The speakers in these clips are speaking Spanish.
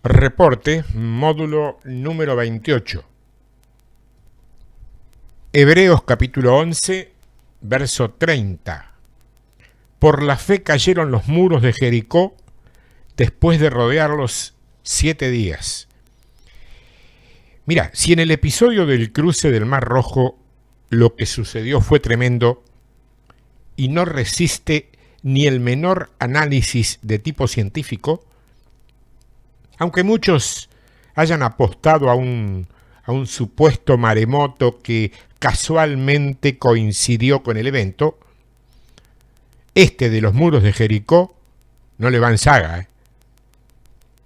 Reporte, módulo número 28. Hebreos capítulo 11, verso 30. Por la fe cayeron los muros de Jericó después de rodearlos 7 días. Mira, si en el episodio del cruce del Mar Rojo lo que sucedió fue tremendo y no resiste ni el menor análisis de tipo científico, aunque muchos hayan apostado a un supuesto maremoto que casualmente coincidió con el evento, este de los muros de Jericó no le va en saga.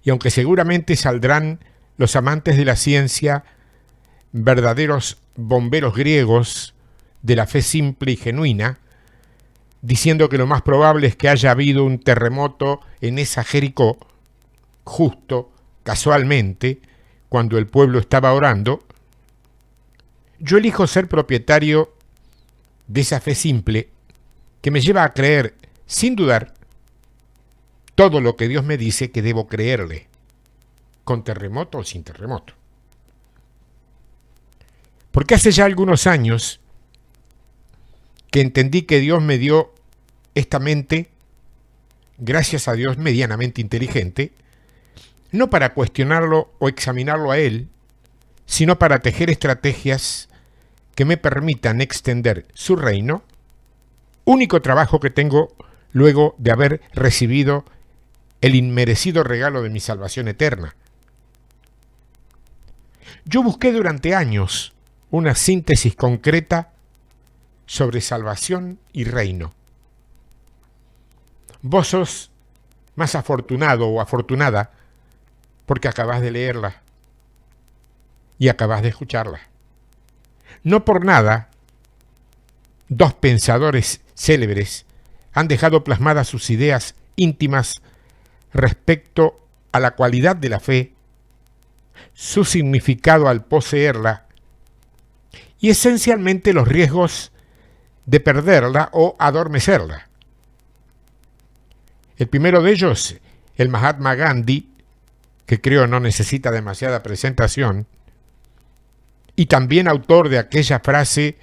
Y aunque seguramente saldrán los amantes de la ciencia, verdaderos bomberos griegos de la fe simple y genuina, diciendo que lo más probable es que haya habido un terremoto en esa Jericó, justo, casualmente, cuando el pueblo estaba orando, yo elijo ser propietario de esa fe simple que me lleva a creer, sin dudar, todo lo que Dios me dice que debo creerle, con terremoto o sin terremoto. Porque hace ya algunos años que entendí que Dios me dio esta mente, gracias a Dios medianamente inteligente, no para cuestionarlo o examinarlo a Él, sino para tejer estrategias que me permitan extender su reino, único trabajo que tengo luego de haber recibido el inmerecido regalo de mi salvación eterna. Yo busqué durante años una síntesis concreta sobre salvación y reino. Vos sos más afortunado o afortunada porque acabás de leerla y acabás de escucharla. No por nada, dos pensadores célebres han dejado plasmadas sus ideas íntimas respecto a la cualidad de la fe, su significado al poseerla y esencialmente los riesgos de perderla o adormecerla. El primero de ellos, el Mahatma Gandhi, que creo no necesita demasiada presentación, y también autor de aquella frase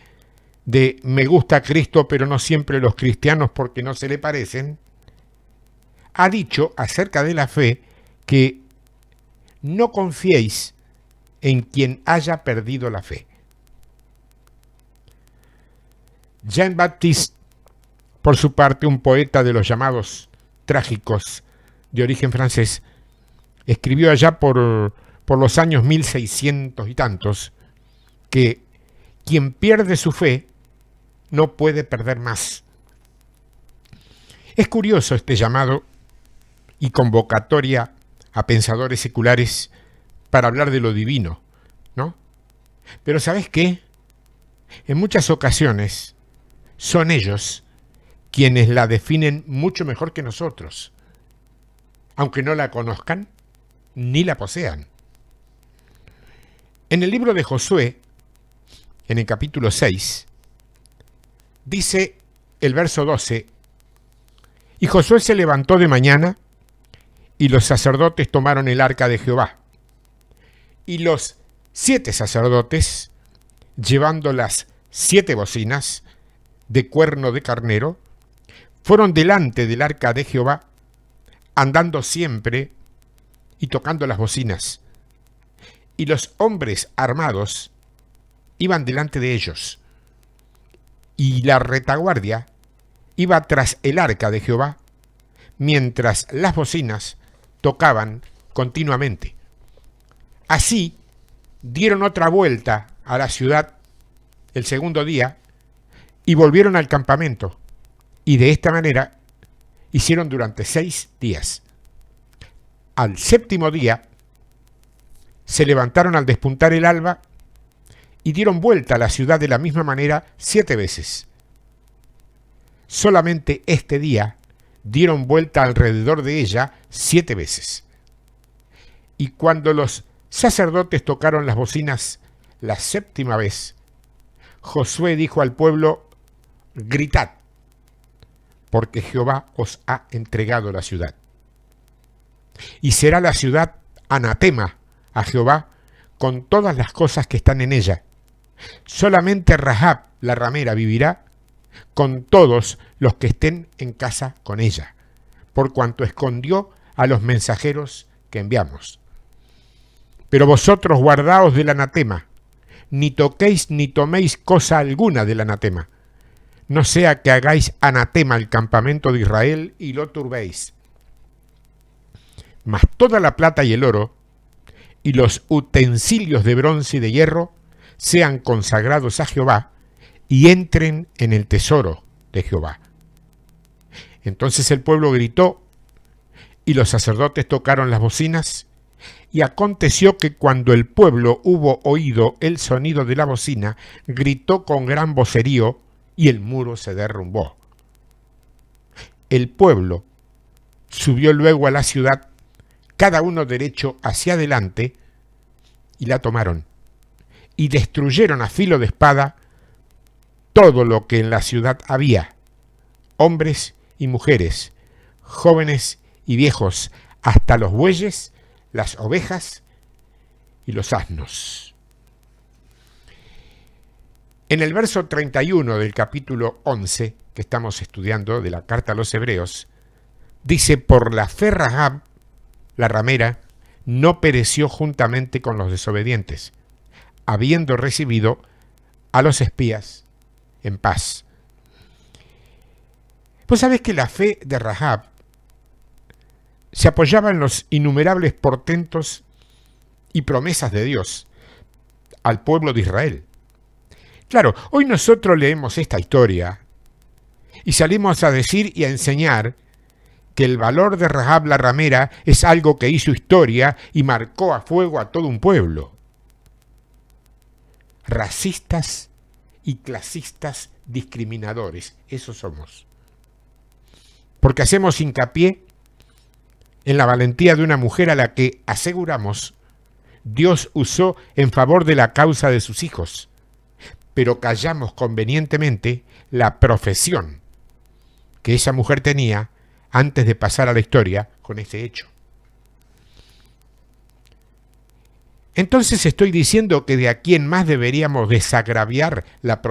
de me gusta Cristo pero no siempre los cristianos porque no se le parecen, ha dicho acerca de la fe que no confiéis en quien haya perdido la fe. Jean-Baptiste, por su parte, un poeta de los llamados trágicos de origen francés, escribió allá por los años 1600 y tantos que quien pierde su fe no puede perder más. Es curioso este llamado y convocatoria a pensadores seculares para hablar de lo divino, ¿no? Pero ¿sabes qué? En muchas ocasiones son ellos quienes la definen mucho mejor que nosotros, aunque no la conozcan ni la posean. En el libro de Josué, en el capítulo 6, dice el verso 12, y Josué se levantó de mañana, y los sacerdotes tomaron el arca de Jehová, y los 7 sacerdotes, llevando las 7 bocinas de cuerno de carnero, fueron delante del arca de Jehová, andando siempre y tocando las bocinas, y los hombres armados iban delante de ellos, y la retaguardia iba tras el arca de Jehová, mientras las bocinas tocaban continuamente. Así dieron otra vuelta a la ciudad el segundo día y volvieron al campamento, y de esta manera hicieron durante 6 días. Al 7º día se levantaron al despuntar el alba y dieron vuelta a la ciudad de la misma manera 7 veces. Solamente este día dieron vuelta alrededor de ella 7 veces. Y cuando los sacerdotes tocaron las bocinas la 7ª vez, Josué dijo al pueblo: gritad, porque Jehová os ha entregado la ciudad. Y será la ciudad anatema a Jehová con todas las cosas que están en ella. Solamente Rahab, la ramera, vivirá con todos los que estén en casa con ella, por cuanto escondió a los mensajeros que enviamos. Pero vosotros guardaos del anatema, ni toquéis ni toméis cosa alguna del anatema, no sea que hagáis anatema al campamento de Israel y lo turbéis. Mas toda la plata y el oro, y los utensilios de bronce y de hierro, sean consagrados a Jehová, y entren en el tesoro de Jehová. Entonces el pueblo gritó, y los sacerdotes tocaron las bocinas, y aconteció que cuando el pueblo hubo oído el sonido de la bocina, gritó con gran vocerío, y el muro se derrumbó. El pueblo subió luego a la ciudad, cada uno derecho hacia adelante, y la tomaron, y destruyeron a filo de espada todo lo que en la ciudad había, hombres y mujeres, jóvenes y viejos, hasta los bueyes, las ovejas y los asnos. En el verso 31 del capítulo 11, que estamos estudiando de la carta a los Hebreos, dice: por la fe Rahab, la ramera, no pereció juntamente con los desobedientes, habiendo recibido a los espías en paz. Pues sabes que la fe de Rahab se apoyaba en los innumerables portentos y promesas de Dios al pueblo de Israel. Claro, hoy nosotros leemos esta historia y salimos a decir y a enseñar que el valor de Rahab la ramera es algo que hizo historia y marcó a fuego a todo un pueblo. Racistas y clasistas discriminadores, esos somos. Porque hacemos hincapié en la valentía de una mujer a la que, aseguramos, Dios usó en favor de la causa de sus hijos, pero callamos convenientemente la profesión que esa mujer tenía antes de pasar a la historia con ese hecho. Entonces estoy diciendo que de aquí en más deberíamos desagraviar la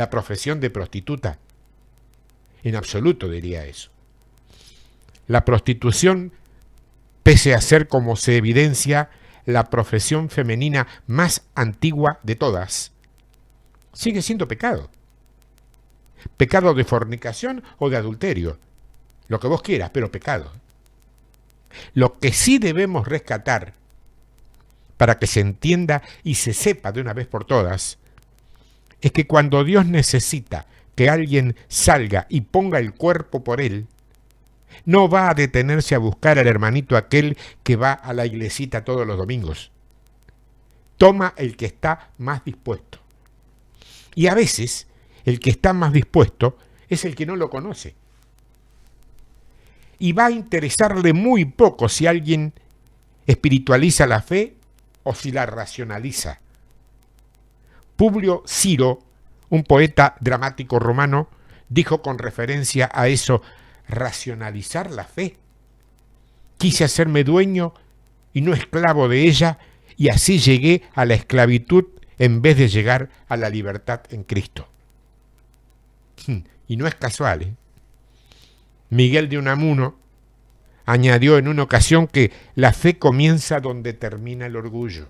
profesión de prostituta. En absoluto diría eso. La prostitución, pese a ser, como se evidencia, la profesión femenina más antigua de todas, sigue siendo pecado. Pecado de fornicación o de adulterio, lo que vos quieras, pero pecado. Lo que sí debemos rescatar, para que se entienda y se sepa de una vez por todas, es que cuando Dios necesita que alguien salga y ponga el cuerpo por él, no va a detenerse a buscar al hermanito aquel que va a la iglesita todos los domingos. Toma el que está más dispuesto. Y a veces el que está más dispuesto es el que no lo conoce. Y va a interesarle muy poco si alguien espiritualiza la fe o si la racionaliza. Publio Ciro, un poeta dramático romano, dijo con referencia a eso: racionalizar la fe. Quise hacerme dueño y no esclavo de ella, y así llegué a la esclavitud en vez de llegar a la libertad en Cristo. Y no es casual, ¿eh? Miguel de Unamuno añadió en una ocasión que la fe comienza donde termina el orgullo.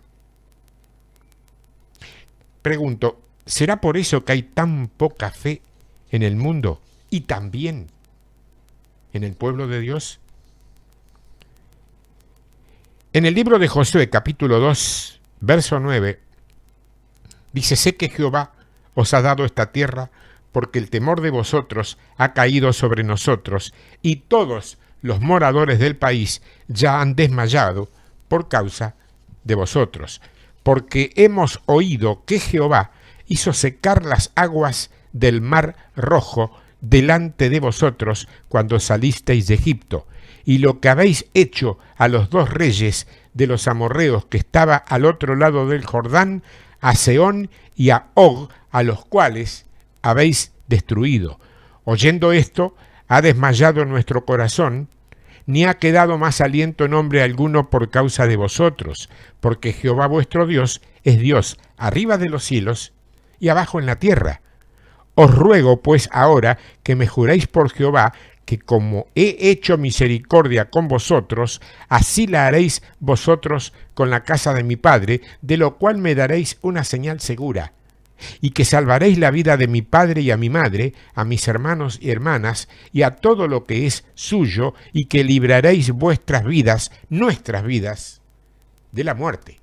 Pregunto, ¿será por eso que hay tan poca fe en el mundo y también en el pueblo de Dios? En el libro de Josué, capítulo 2, verso 9, dice: sé que Jehová os ha dado esta tierra, porque el temor de vosotros ha caído sobre nosotros, y todos los moradores del país ya han desmayado por causa de vosotros, porque hemos oído que Jehová hizo secar las aguas del mar Rojo delante de vosotros cuando salisteis de Egipto, y lo que habéis hecho a los dos reyes de los amorreos que estaba al otro lado del Jordán, a Sehón y a Og, a los cuales habéis destruido. Oyendo esto, ha desmayado nuestro corazón, ni ha quedado más aliento en hombre alguno por causa de vosotros, porque Jehová vuestro Dios es Dios arriba de los cielos y abajo en la tierra. Os ruego pues ahora que me juréis por Jehová, que como he hecho misericordia con vosotros, así la haréis vosotros con la casa de mi padre, de lo cual me daréis una señal segura, y que salvaréis la vida de mi padre y a mi madre, a mis hermanos y hermanas, y a todo lo que es suyo, y que libraréis vuestras vidas, nuestras vidas, de la muerte.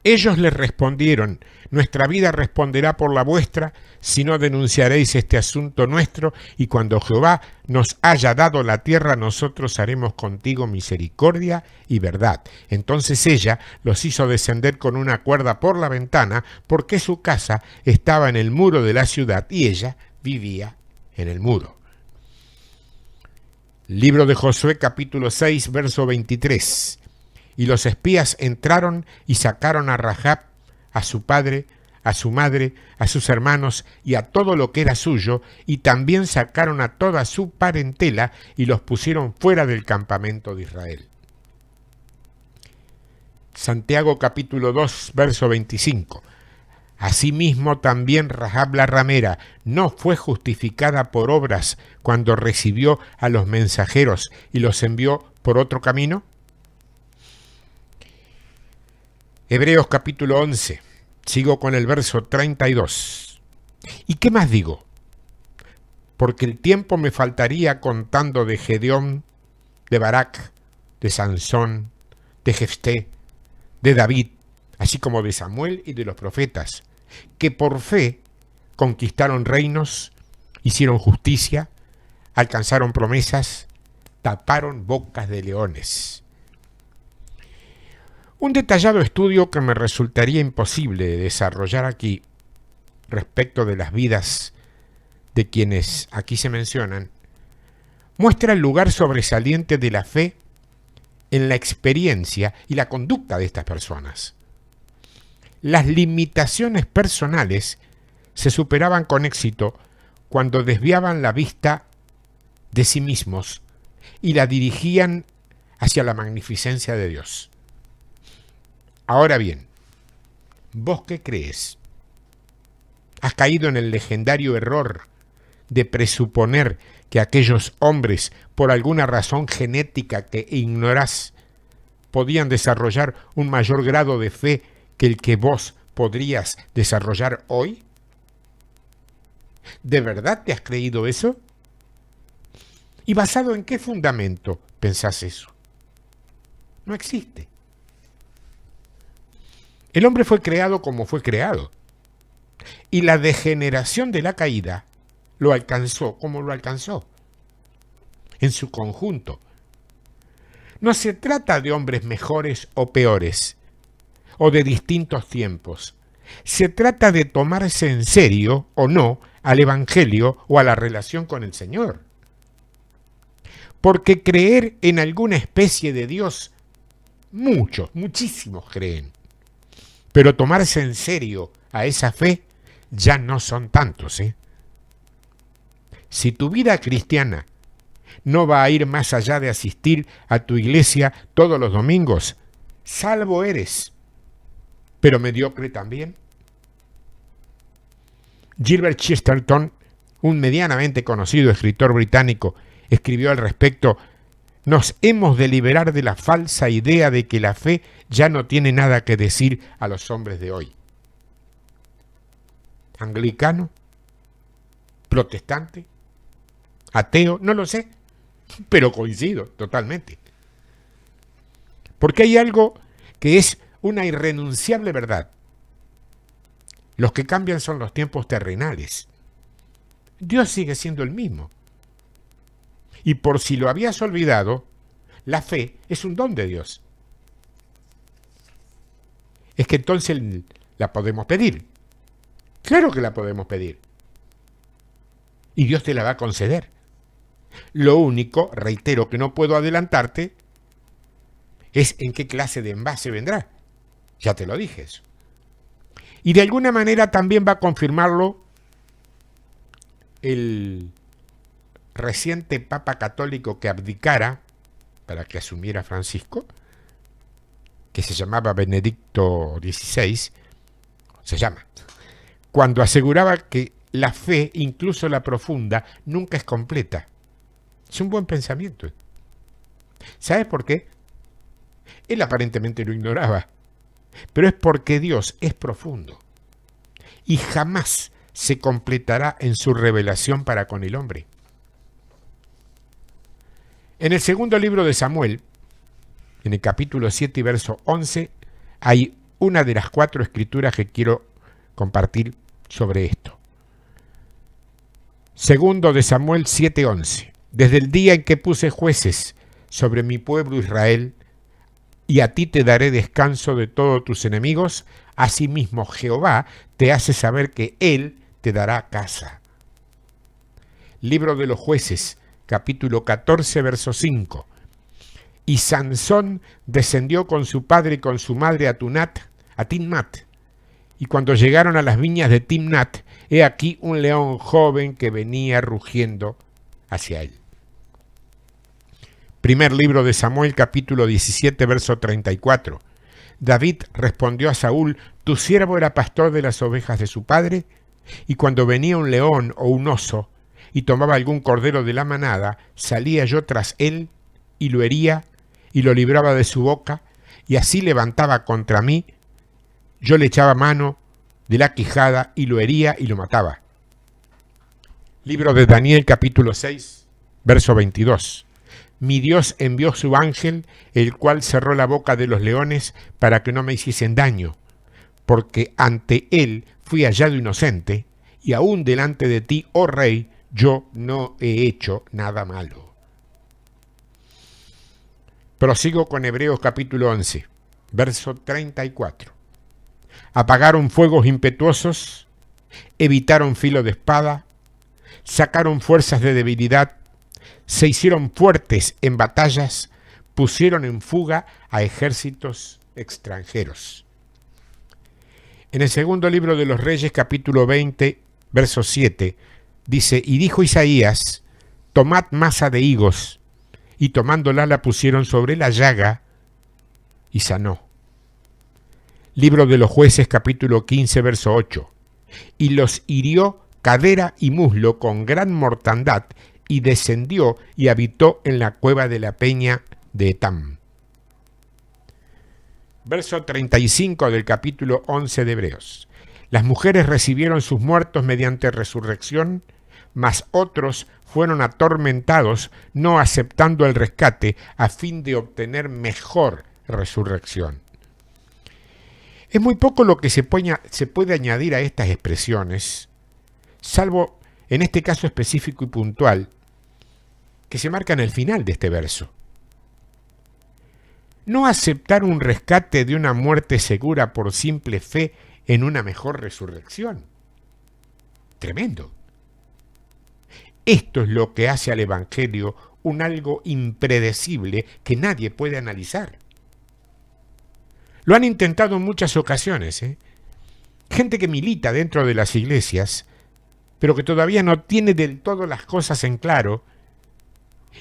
Ellos les respondieron: nuestra vida responderá por la vuestra, si no denunciaréis este asunto nuestro, y cuando Jehová nos haya dado la tierra, nosotros haremos contigo misericordia y verdad. Entonces ella los hizo descender con una cuerda por la ventana, porque su casa estaba en el muro de la ciudad y ella vivía en el muro. Libro de Josué, capítulo 6, verso 23. Y los espías entraron y sacaron a Rahab, a su padre, a su madre, a sus hermanos y a todo lo que era suyo, y también sacaron a toda su parentela y los pusieron fuera del campamento de Israel. Santiago capítulo 2, verso 25. Asimismo también Rahab la ramera no fue justificada por obras cuando recibió a los mensajeros y los envió por otro camino. Hebreos capítulo 11, sigo con el verso 32. ¿Y qué más digo? Porque el tiempo me faltaría contando de Gedeón, de Barak, de Sansón, de Jefté, de David, así como de Samuel y de los profetas, que por fe conquistaron reinos, hicieron justicia, alcanzaron promesas, taparon bocas de leones. Un detallado estudio que me resultaría imposible de desarrollar aquí respecto de las vidas de quienes aquí se mencionan, muestra el lugar sobresaliente de la fe en la experiencia y la conducta de estas personas. Las limitaciones personales se superaban con éxito cuando desviaban la vista de sí mismos y la dirigían hacia la magnificencia de Dios. Ahora bien, ¿vos qué crees? ¿Has caído en el legendario error de presuponer que aquellos hombres, por alguna razón genética que ignorás, podían desarrollar un mayor grado de fe que el que vos podrías desarrollar hoy? ¿De verdad te has creído eso? ¿Y basado en qué fundamento pensás eso? No existe. El hombre fue creado como fue creado, y la degeneración de la caída lo alcanzó como lo alcanzó, en su conjunto. No se trata de hombres mejores o peores, o de distintos tiempos. Se trata de tomarse en serio o no al Evangelio o a la relación con el Señor. Porque creer en alguna especie de Dios, muchísimos creen. Pero tomarse en serio a esa fe ya no son tantos, ¿eh? Si tu vida cristiana no va a ir más allá de asistir a tu iglesia todos los domingos, salvo eres, pero mediocre también. Gilbert Chesterton, un medianamente conocido escritor británico, escribió al respecto: nos hemos de liberar de la falsa idea de que la fe ya no tiene nada que decir a los hombres de hoy. ¿Anglicano? ¿Protestante? ¿Ateo? No lo sé, pero coincido totalmente. Porque hay algo que es una irrenunciable verdad. Los que cambian son los tiempos terrenales. Dios sigue siendo el mismo. Y por si lo habías olvidado, la fe es un don de Dios. Es que entonces la podemos pedir. Claro que la podemos pedir. Y Dios te la va a conceder. Lo único, reitero, que no puedo adelantarte es en qué clase de envase vendrá. Ya te lo dije eso. Y de alguna manera también va a confirmarlo el reciente Papa católico que abdicara, para que asumiera Francisco, que se llamaba Benedicto XVI, se llama, cuando aseguraba que la fe, incluso la profunda, nunca es completa. Es un buen pensamiento. ¿Sabes por qué? Él aparentemente lo ignoraba, pero es porque Dios es profundo y jamás se completará en su revelación para con el hombre. En el segundo libro de Samuel, en el capítulo 7 y verso 11, hay una de las 4 escrituras que quiero compartir sobre esto. Segundo de Samuel 7:11. Desde el día en que puse jueces sobre mi pueblo Israel, y a ti te daré descanso de todos tus enemigos, asimismo Jehová te hace saber que Él te dará casa. Libro de los Jueces, capítulo 14, verso 5. Y Sansón descendió con su padre y con su madre a Timnat. Y cuando llegaron a las viñas de Timnat, he aquí un león joven que venía rugiendo hacia él. Primer libro de Samuel, capítulo 17, verso 34. David respondió a Saúl: tu siervo era pastor de las ovejas de su padre, y cuando venía un león o un oso y tomaba algún cordero de la manada, salía yo tras él y lo hería y lo libraba de su boca, y así levantaba contra mí, yo le echaba mano de la quijada y lo hería y lo mataba. Libro de Daniel, capítulo 6, verso 22. Mi Dios envió su ángel, el cual cerró la boca de los leones para que no me hiciesen daño, porque ante él fui hallado inocente, y aún delante de ti, oh rey, yo no he hecho nada malo. Prosigo con Hebreos capítulo 11, verso 34. Apagaron fuegos impetuosos, evitaron filo de espada, sacaron fuerzas de debilidad, se hicieron fuertes en batallas, pusieron en fuga a ejércitos extranjeros. En el segundo libro de los Reyes, capítulo 20, verso 7, dice: y dijo Isaías: tomad masa de higos, y tomándola la pusieron sobre la llaga, y sanó. Libro de los Jueces, capítulo 15, verso 8, y los hirió cadera y muslo con gran mortandad, y descendió y habitó en la cueva de la peña de Etam. Verso 35 del capítulo 11 de Hebreos. Las mujeres recibieron sus muertos mediante resurrección, mas otros fueron atormentados, no aceptando el rescate, a fin de obtener mejor resurrección. Es muy poco lo que se puede añadir a estas expresiones, salvo en este caso específico y puntual, que se marca en el final de este verso. No aceptar un rescate de una muerte segura por simple fe en una mejor resurrección. Tremendo. Esto es lo que hace al Evangelio un algo impredecible que nadie puede analizar. Lo han intentado en muchas ocasiones, Gente que milita dentro de las iglesias, pero que todavía no tiene del todo las cosas en claro,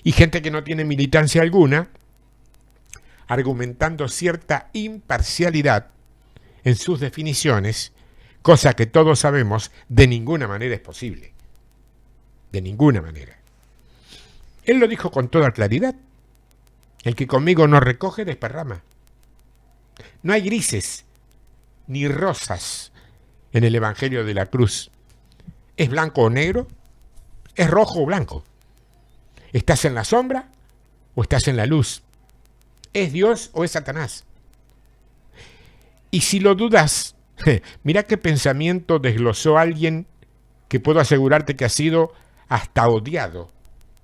y gente que no tiene militancia alguna, argumentando cierta imparcialidad en sus definiciones, cosa que todos sabemos de ninguna manera es posible. De ninguna manera. Él lo dijo con toda claridad: el que conmigo no recoge, desparrama. No hay grises ni rosas en el Evangelio de la cruz. ¿Es blanco o negro? ¿Es rojo o blanco? ¿Estás en la sombra o estás en la luz? ¿Es Dios o es Satanás? Y si lo dudas, mira qué pensamiento desglosó alguien que puedo asegurarte que ha sido hasta odiado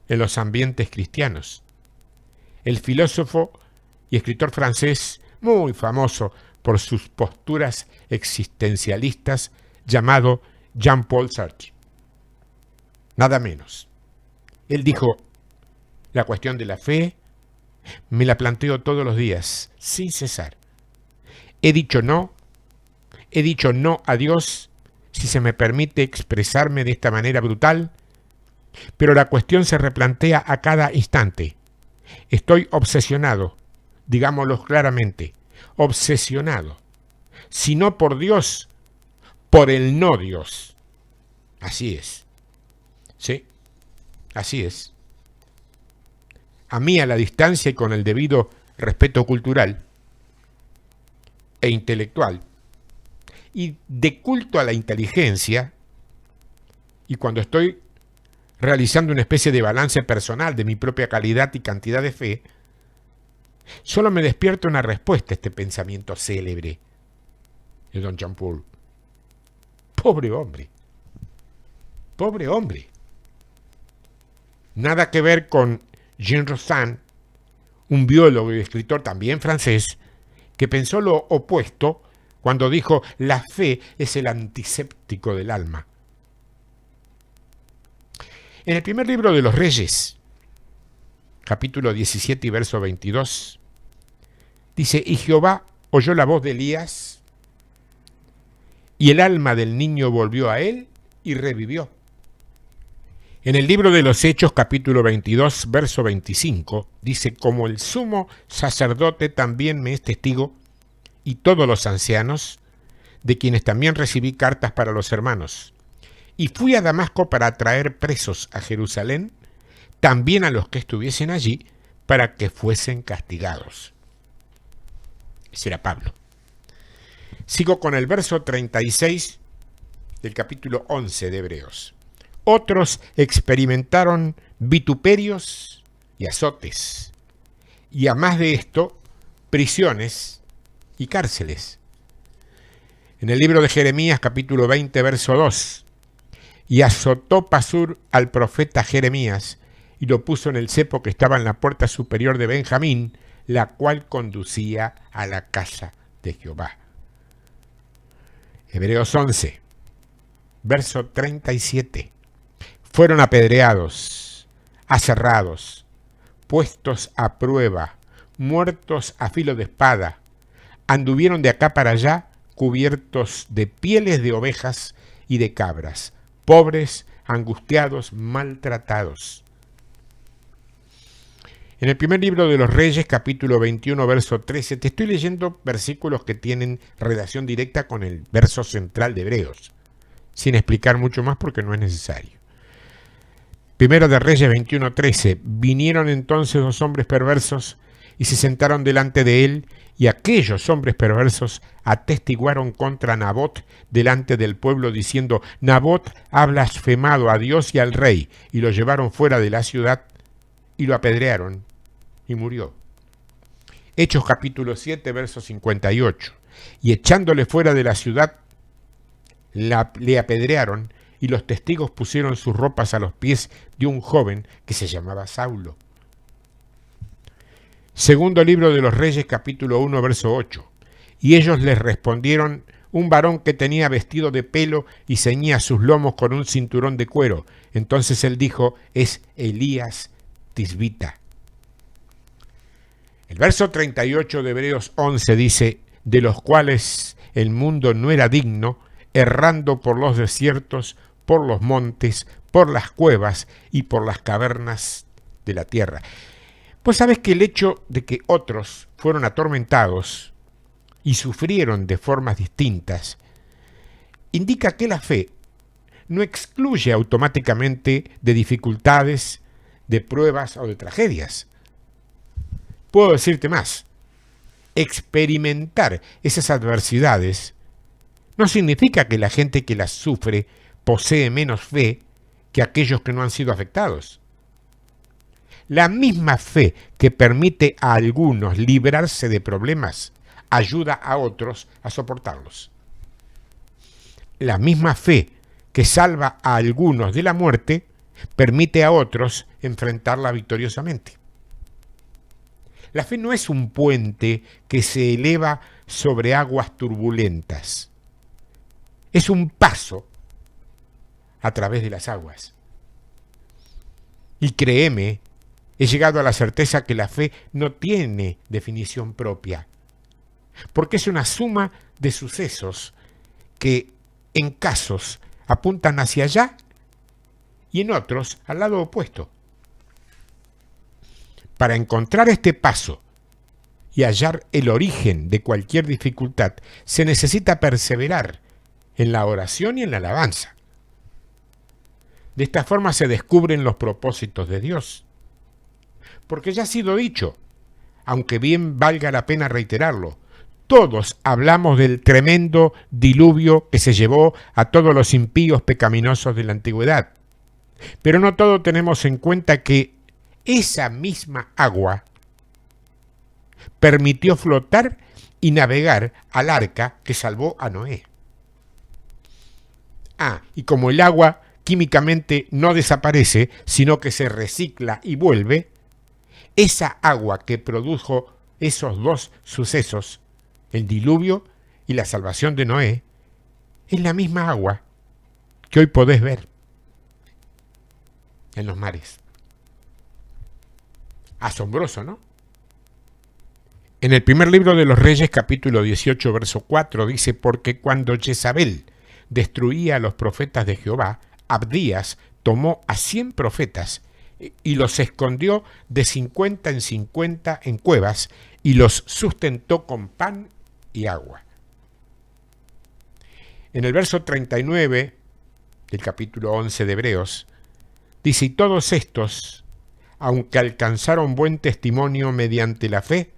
en los ambientes cristianos. El filósofo y escritor francés, muy famoso por sus posturas existencialistas, llamado Jean-Paul Sartre. Nada menos. Él dijo: la cuestión de la fe me la planteo todos los días, sin cesar. He dicho no a Dios, si se me permite expresarme de esta manera brutal, pero la cuestión se replantea a cada instante. Estoy obsesionado, digámoslo claramente, obsesionado, si no por Dios, por el no Dios. Así es. Sí, así es. A mí, a la distancia y con el debido respeto cultural e intelectual, y de culto a la inteligencia, y cuando estoy realizando una especie de balance personal de mi propia calidad y cantidad de fe, solo me despierta una respuesta a este pensamiento célebre de Don Jean Paul. Pobre hombre. Pobre hombre. Nada que ver con Jean Rostand, un biólogo y escritor también francés, que pensó lo opuesto cuando dijo: la fe es el antiséptico del alma. En el primer libro de los Reyes, capítulo 17 y verso 22, dice: y Jehová oyó la voz de Elías, y el alma del niño volvió a él y revivió. En el libro de los Hechos, capítulo 22, verso 25, dice: como el sumo sacerdote también me es testigo, y todos los ancianos, de quienes también recibí cartas para los hermanos. Y fui a Damasco para traer presos a Jerusalén, también a los que estuviesen allí, para que fuesen castigados. Ese era Pablo. Sigo con el verso 36 del capítulo 11 de Hebreos. Otros experimentaron vituperios y azotes, y a más de esto, prisiones y cárceles. En el libro de Jeremías, capítulo 20, verso 2, y azotó Pasur al profeta Jeremías, y lo puso en el cepo que estaba en la puerta superior de Benjamín, la cual conducía a la casa de Jehová. Hebreos 11, verso 37. Fueron apedreados, aserrados, puestos a prueba, muertos a filo de espada, anduvieron de acá para allá cubiertos de pieles de ovejas y de cabras, pobres, angustiados, maltratados. En el primer libro de los Reyes, capítulo 21, verso 13, te estoy leyendo versículos que tienen relación directa con el verso central de Hebreos, sin explicar mucho más porque no es necesario. Primero de Reyes 21, 13, vinieron entonces dos hombres perversos y se sentaron delante de él, y aquellos hombres perversos atestiguaron contra Nabot delante del pueblo, diciendo: Nabot ha blasfemado a Dios y al rey, y lo llevaron fuera de la ciudad y lo apedrearon y murió. Hechos capítulo 7, verso 58, y echándole fuera de la ciudad le apedrearon, y los testigos pusieron sus ropas a los pies de un joven que se llamaba Saulo. Segundo libro de los Reyes, capítulo 1, verso 8. Y ellos les respondieron: un varón que tenía vestido de pelo y ceñía sus lomos con un cinturón de cuero. Entonces él dijo: es Elías Tisbita. El verso 38 de Hebreos 11 dice: de los cuales el mundo no era digno, errando por los desiertos, por los montes, por las cuevas y por las cavernas de la tierra. Pues sabes que el hecho de que otros fueron atormentados y sufrieron de formas distintas indica que la fe no excluye automáticamente de dificultades, de pruebas o de tragedias. Puedo decirte más: experimentar esas adversidades no significa que la gente que las sufre posee menos fe que aquellos que no han sido afectados. La misma fe que permite a algunos librarse de problemas ayuda a otros a soportarlos. La misma fe que salva a algunos de la muerte permite a otros enfrentarla victoriosamente. La fe no es un puente que se eleva sobre aguas turbulentas. Es un paso a través de las aguas. Y créeme, he llegado a la certeza que la fe no tiene definición propia, porque es una suma de sucesos que en casos apuntan hacia allá y en otros al lado opuesto. Para encontrar este paso y hallar el origen de cualquier dificultad, se necesita perseverar en la oración y en la alabanza. De esta forma se descubren los propósitos de Dios. Porque ya ha sido dicho, aunque bien valga la pena reiterarlo, todos hablamos del tremendo diluvio que se llevó a todos los impíos pecaminosos de la antigüedad. Pero no todos tenemos en cuenta que esa misma agua permitió flotar y navegar al arca que salvó a Noé. Y como el agua químicamente no desaparece, sino que se recicla y vuelve, esa agua que produjo esos dos sucesos, el diluvio y la salvación de Noé, es la misma agua que hoy podés ver en los mares. Asombroso, ¿no? En el primer libro de los Reyes, capítulo 18, verso 4, dice: porque cuando Jezabel destruía a los profetas de Jehová, Abdías tomó a 100 profetas y los escondió de 50 en 50 en cuevas y los sustentó con pan y agua. En el verso 39 del capítulo 11 de Hebreos, dice: y todos estos, aunque alcanzaron buen testimonio mediante la fe,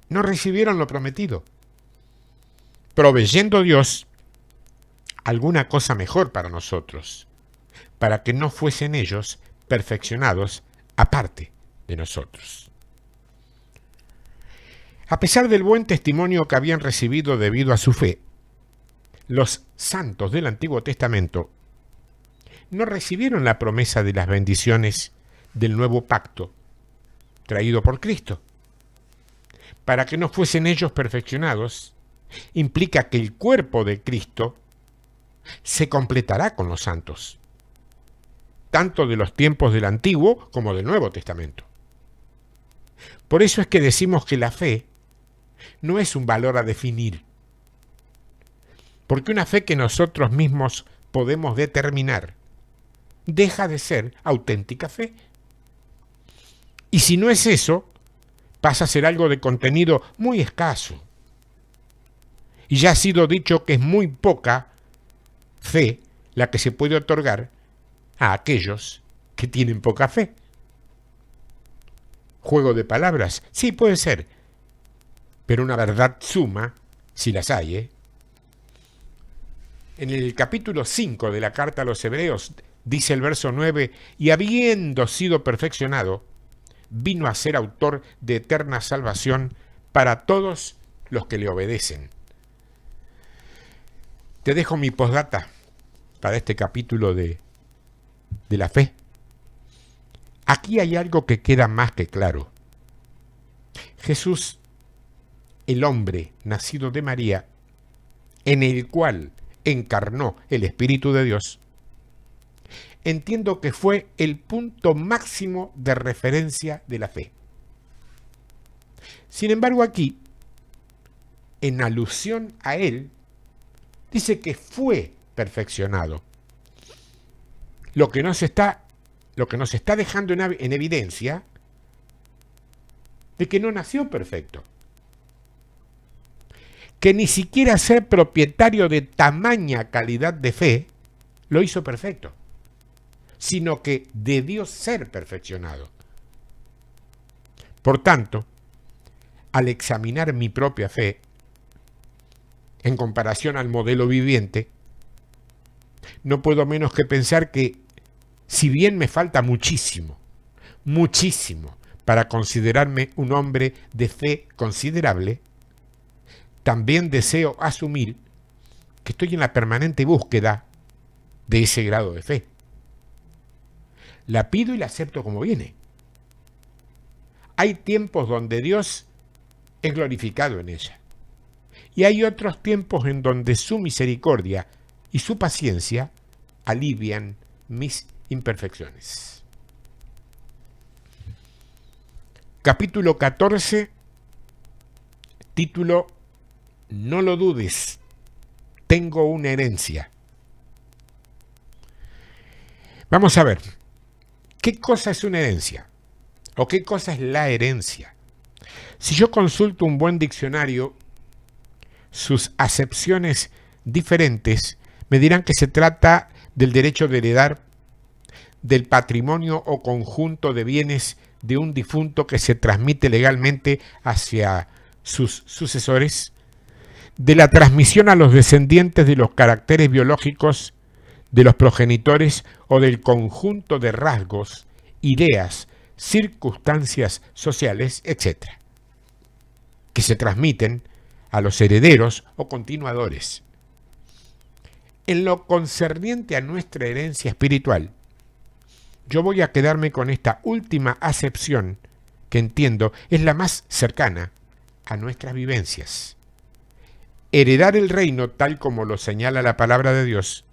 no recibieron lo prometido, proveyendo Dios alguna cosa mejor para nosotros, para que no fuesen ellos perfeccionados aparte de nosotros. A pesar del buen testimonio que habían recibido debido a su fe, los santos del Antiguo Testamento no recibieron la promesa de las bendiciones del nuevo pacto traído por Cristo. Para que no fuesen ellos perfeccionados, implica que el cuerpo de Cristo se completará con los santos, tanto de los tiempos del Antiguo como del Nuevo Testamento. Por eso es que decimos que la fe no es un valor a definir, porque una fe que nosotros mismos podemos determinar deja de ser auténtica fe. Y si no es eso, pasa a ser algo de contenido muy escaso. Y ya ha sido dicho que es muy poca fe la que se puede otorgar a aquellos que tienen poca fe. ¿Juego de palabras? Sí, puede ser. Pero una verdad suma, si las hay, ¿eh? En el capítulo 5 de la carta a los Hebreos, dice el verso 9, y habiendo sido perfeccionado, vino a ser autor de eterna salvación para todos los que le obedecen. Te dejo mi postdata para este capítulo de la fe. Aquí hay algo que queda más que claro. Jesús, el hombre nacido de María, en el cual encarnó el Espíritu de Dios, entiendo que fue el punto máximo de referencia de la fe. Sin embargo, aquí, en alusión a él, dice que fue perfeccionado. Lo que nos está dejando en evidencia de que no nació perfecto. Que ni siquiera ser propietario de tamaña calidad de fe lo hizo perfecto, sino que debió ser perfeccionado. Por tanto, al examinar mi propia fe, en comparación al modelo viviente, no puedo menos que pensar que, si bien me falta muchísimo, muchísimo, para considerarme un hombre de fe considerable, también deseo asumir que estoy en la permanente búsqueda de ese grado de fe. La pido y la acepto como viene. Hay tiempos donde Dios es glorificado en ella. Y hay otros tiempos en donde su misericordia y su paciencia alivian mis imperfecciones. Capítulo 14, título: no lo dudes, tengo una herencia. Vamos a ver, ¿qué cosa es una herencia? ¿O qué cosa es la herencia? Si yo consulto un buen diccionario, sus acepciones diferentes me dirán que se trata del derecho de heredar, del patrimonio o conjunto de bienes de un difunto que se transmite legalmente hacia sus sucesores, de la transmisión a los descendientes de los caracteres biológicos de los progenitores o del conjunto de rasgos, ideas, circunstancias sociales, etc., que se transmiten a los herederos o continuadores. En lo concerniente a nuestra herencia espiritual, yo voy a quedarme con esta última acepción que entiendo es la más cercana a nuestras vivencias. Heredar el reino, tal como lo señala la palabra de Dios,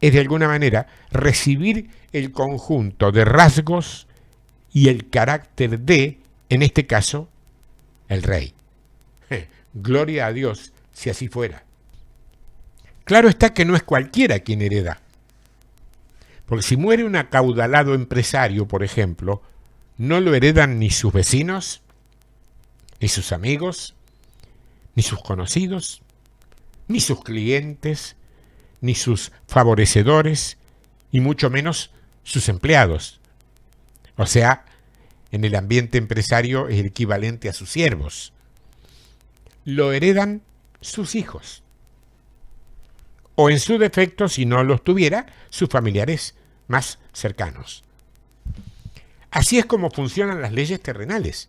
es de alguna manera recibir el conjunto de rasgos y el carácter de, en este caso, el rey. Gloria a Dios si así fuera. Claro está que no es cualquiera quien hereda. Porque si muere un acaudalado empresario, por ejemplo, no lo heredan ni sus vecinos, ni sus amigos, ni sus conocidos, ni sus clientes, ni sus favorecedores, y mucho menos sus empleados. O sea, en el ambiente empresario es el equivalente a sus siervos. Lo heredan sus hijos. O en su defecto, si no los tuviera, sus familiares más cercanos. Así es como funcionan las leyes terrenales.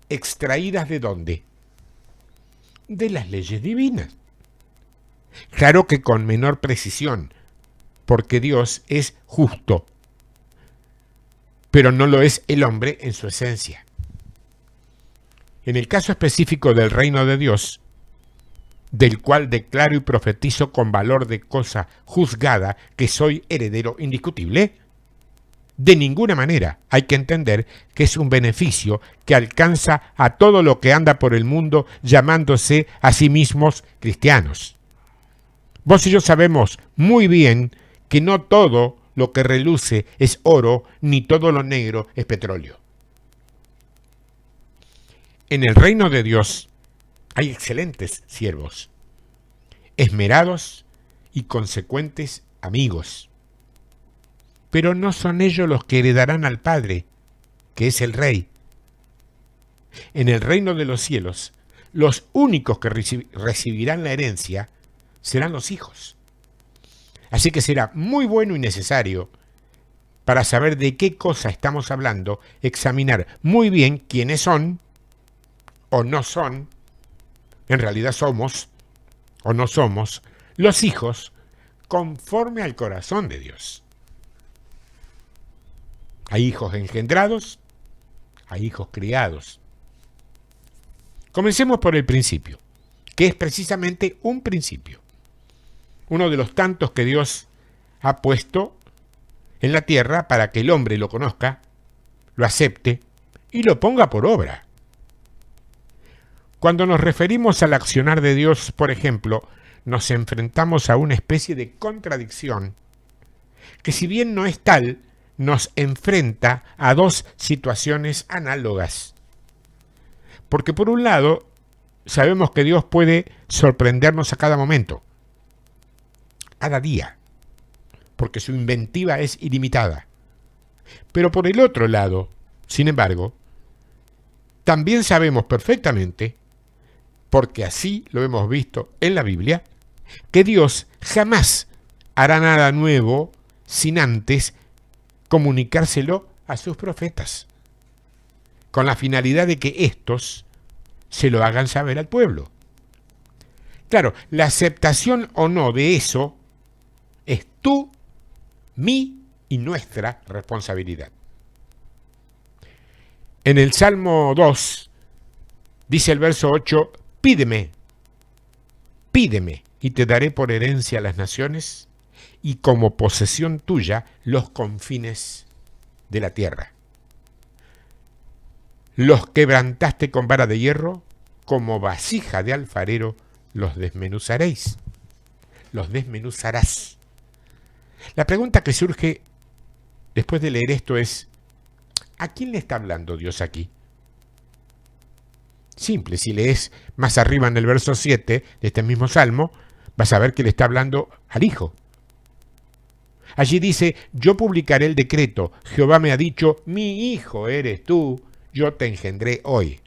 ¿Extraídas de dónde? De las leyes divinas. Claro que con menor precisión, porque Dios es justo, pero no lo es el hombre en su esencia. En el caso específico del reino de Dios, del cual declaro y profetizo con valor de cosa juzgada que soy heredero indiscutible, de ninguna manera hay que entender que es un beneficio que alcanza a todo lo que anda por el mundo llamándose a sí mismos cristianos. Vos y yo sabemos muy bien que no todo lo que reluce es oro, ni todo lo negro es petróleo. En el reino de Dios hay excelentes siervos, esmerados y consecuentes amigos. Pero no son ellos los que heredarán al Padre, que es el Rey. En el reino de los cielos, los únicos que recibirán la herencia serán los hijos. Así que será muy bueno y necesario, para saber de qué cosa estamos hablando, examinar muy bien quiénes son o no son, en realidad somos o no somos, los hijos conforme al corazón de Dios. Hay hijos engendrados, hay hijos criados. Comencemos por el principio, que es precisamente un principio. Uno de los tantos que Dios ha puesto en la tierra para que el hombre lo conozca, lo acepte y lo ponga por obra. Cuando nos referimos al accionar de Dios, por ejemplo, nos enfrentamos a una especie de contradicción que, si bien no es tal, nos enfrenta a dos situaciones análogas. Porque por un lado, sabemos que Dios puede sorprendernos a cada momento, cada día, porque su inventiva es ilimitada. Pero por el otro lado, sin embargo, también sabemos perfectamente, porque así lo hemos visto en la Biblia, que Dios jamás hará nada nuevo sin antes comunicárselo a sus profetas, con la finalidad de que éstos se lo hagan saber al pueblo. Claro, la aceptación o no de eso es tu, mi y nuestra responsabilidad. En el Salmo 2 dice el verso 8, pídeme, y te daré por herencia las naciones y como posesión tuya los confines de la tierra. Los quebrantaste con vara de hierro, como vasija de alfarero los desmenuzaréis. Los desmenuzarás. La pregunta que surge después de leer esto es, ¿A quién le está hablando Dios aquí? Simple, si lees más arriba en el verso 7 de este mismo salmo, vas a ver que le está hablando al Hijo. Allí dice, yo publicaré el decreto, Jehová me ha dicho, mi hijo eres tú, yo te engendré hoy.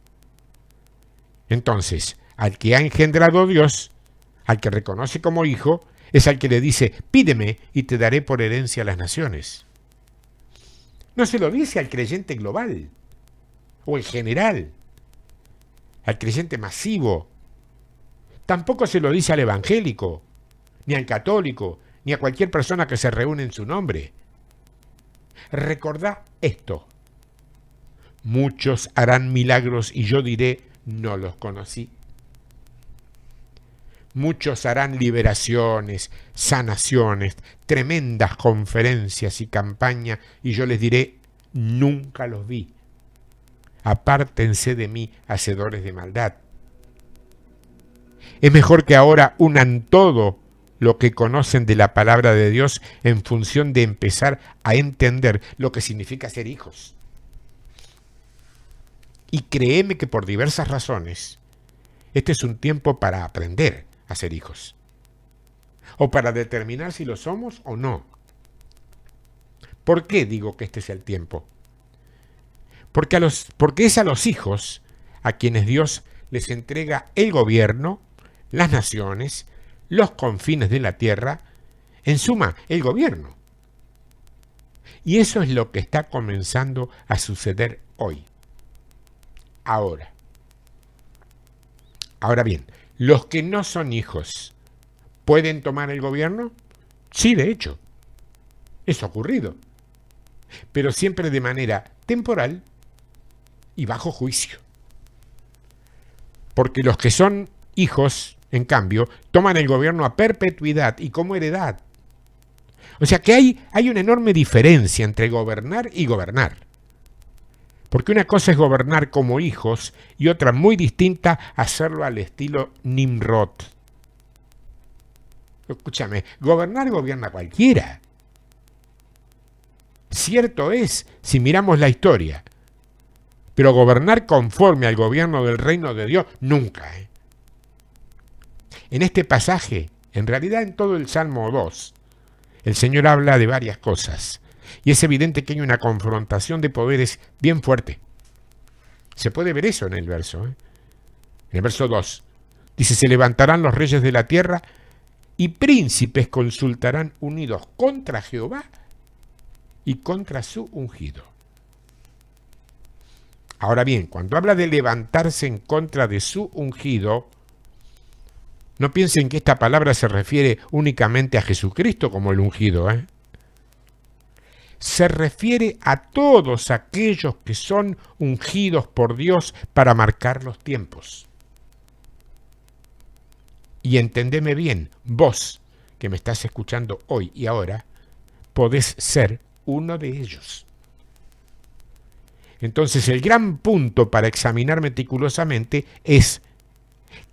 Entonces, al que ha engendrado Dios, al que reconoce como hijo, es al que le dice, pídeme y te daré por herencia a las naciones. No se lo dice al creyente global, o en general, al creyente masivo. Tampoco se lo dice al evangélico, ni al católico, ni a cualquier persona que se reúne en su nombre. Recordá esto. Muchos harán milagros y yo diré, no los conocí. Muchos harán liberaciones, sanaciones, tremendas conferencias y campañas, y yo les diré, nunca los vi. Apártense de mí, hacedores de maldad. Es mejor que ahora unan todo lo que conocen de la palabra de Dios en función de empezar a entender lo que significa ser hijos. Y créeme que por diversas razones, este es un tiempo para aprender a ser hijos. O para determinar si lo somos o no. ¿Por qué digo que este es el tiempo? Porque es a los hijos a quienes Dios les entrega el gobierno, las naciones, los confines de la tierra, en suma, el gobierno. Y eso es lo que está comenzando a suceder hoy. Ahora bien, ¿los que no son hijos pueden tomar el gobierno? Sí, de hecho, eso ha ocurrido, pero siempre de manera temporal y bajo juicio. Porque los que son hijos, en cambio, toman el gobierno a perpetuidad y como heredad. O sea que hay una enorme diferencia entre gobernar y gobernar. Porque una cosa es gobernar como hijos y otra muy distinta hacerlo al estilo Nimrod. Escúchame, gobernar gobierna cualquiera. Cierto es, si miramos la historia. Pero gobernar conforme al gobierno del reino de Dios, nunca. En este pasaje, en realidad en todo el Salmo 2, el Señor habla de varias cosas. Y es evidente que hay una confrontación de poderes bien fuerte. Se puede ver eso en el verso. En el verso 2. Dice, se levantarán los reyes de la tierra y príncipes consultarán unidos contra Jehová y contra su ungido. Ahora bien, cuando habla de levantarse en contra de su ungido, no piensen que esta palabra se refiere únicamente a Jesucristo como el ungido, Se refiere a todos aquellos que son ungidos por Dios para marcar los tiempos. Y entendeme bien, vos, que me estás escuchando hoy y ahora, podés ser uno de ellos. Entonces el gran punto para examinar meticulosamente es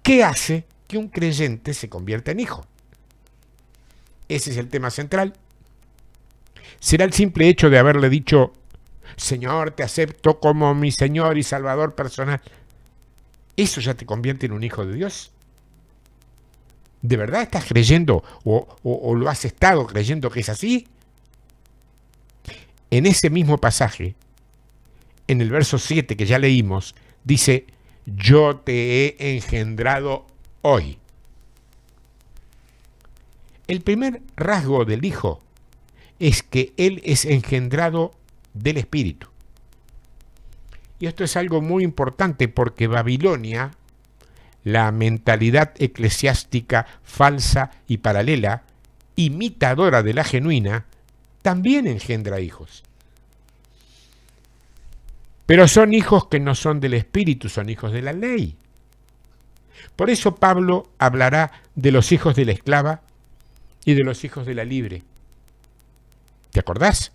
¿qué hace que un creyente se convierta en hijo? Ese es el tema central. ¿Será el simple hecho de haberle dicho, Señor, te acepto como mi Señor y Salvador personal? ¿Eso ya te convierte en un hijo de Dios? ¿De verdad estás creyendo o lo has estado creyendo que es así? En ese mismo pasaje, en el verso 7 que ya leímos, dice, yo te he engendrado hoy. El primer rasgo del Hijo es que Él es engendrado del Espíritu. Y esto es algo muy importante porque Babilonia, la mentalidad eclesiástica falsa y paralela, imitadora de la genuina, también engendra hijos. Pero son hijos que no son del Espíritu, son hijos de la ley. Por eso Pablo hablará de los hijos de la esclava y de los hijos de la libre. ¿Te acordás?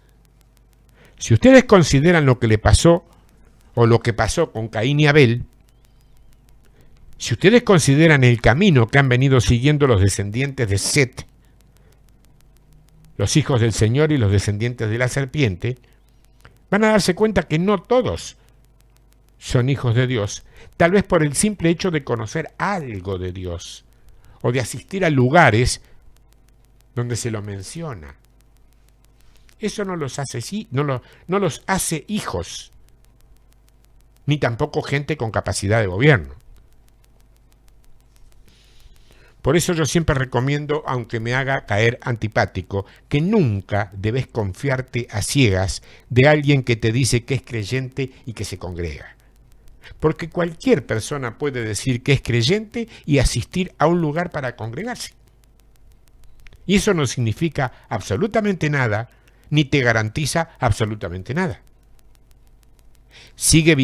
Si ustedes consideran lo que le pasó o lo que pasó con Caín y Abel, si ustedes consideran el camino que han venido siguiendo los descendientes de Set, los hijos del Señor y los descendientes de la serpiente, Van a darse cuenta que no todos son hijos de Dios, tal vez por el simple hecho de conocer algo de Dios o de asistir a lugares donde se lo menciona. Eso no los hace, no los hace hijos, ni tampoco gente con capacidad de gobierno. Por eso yo siempre recomiendo, aunque me haga caer antipático, que nunca debes confiarte a ciegas de alguien que te dice que es creyente y que se congrega. Porque cualquier persona puede decir que es creyente y asistir a un lugar para congregarse. Y eso no significa absolutamente nada, ni te garantiza absolutamente nada. Sigue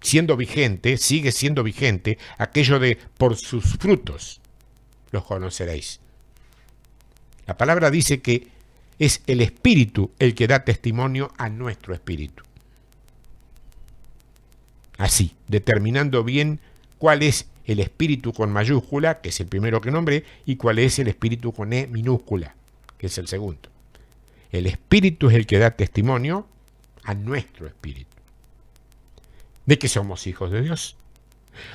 siendo vigente aquello de por sus frutos los conoceréis. La palabra dice que es el Espíritu el que da testimonio a nuestro espíritu. Así, determinando bien cuál es el espíritu con mayúscula, que es el primero que nombré, y cuál es el espíritu con E minúscula, que es el segundo. El Espíritu es el que da testimonio a nuestro espíritu de que somos hijos de Dios.